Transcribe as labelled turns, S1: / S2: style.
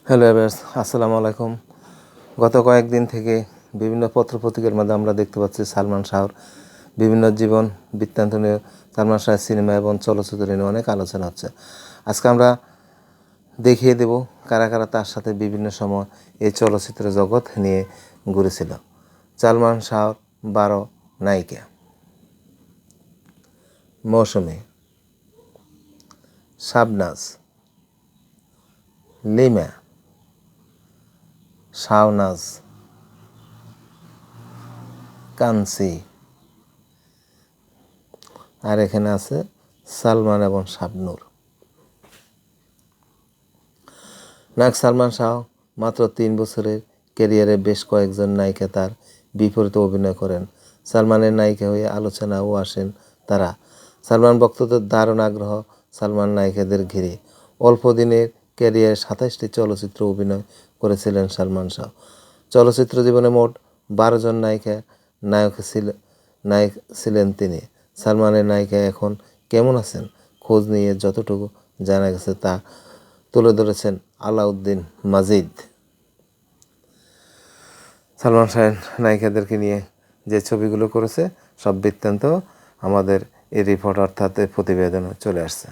S1: Hello averse, আসসালামু আলাইকুম। গত কয়েকদিন থেকে বিভিন্ন পত্রপত্রিকার মধ্যে আমরা দেখতে পাচ্ছি সালমান শাহর বিভিন্ন জীবন বৃত্তান্ত নিয়ে, সালমান শাহের সিনেমা এবং চলচ্চিত্র নিয়ে অনেক আলোচনা হচ্ছে। আজকে আমরা দেখিয়ে দেব কারা কারা তার সাথে বিভিন্ন সময় এই চলচ্চিত্র জগৎ নিয়ে ঘুরেছিল। সালমান শাহর 12 নায়িকা: মৌসুমী, শাবনাজ, লিমা, শাওনাজ, কাঞ্চি, আর এখানে আছে সালমান এবং শাবনূর। নায়ক সালমান শাহ মাত্র 3 বছরের ক্যারিয়ারে বেশ কয়েকজন নায়িকা তার বিপরীতে অভিনয় করেন। সালমানের নায়িকা হয়ে আলোচনাও আসেন তারা। সালমান ভক্তদের দারুণ আগ্রহ সালমান নায়িকাদের ঘিরে। অল্প দিনের ক্যারিয়ারে 27টি চলচ্চিত্র অভিনয় করেছিলেন সালমান শাহ। চলচ্চিত্র জীবনে মোট 12 জন নায়ক ছিলেন তিনি। সালমানের নায়িকা এখন কেমন আছেন খোঁজ নিয়ে যতটুকু জানা গেছে তা তুলে ধরেছেন আলাউদ্দিন মাজিদ। সালমান শাহের নায়িকাদেরকে নিয়ে যে ছবিগুলো করেছে সব বৃত্তান্ত আমাদের এই রিপোর্ট অর্থাৎ প্রতিবেদনে চলে আসছে।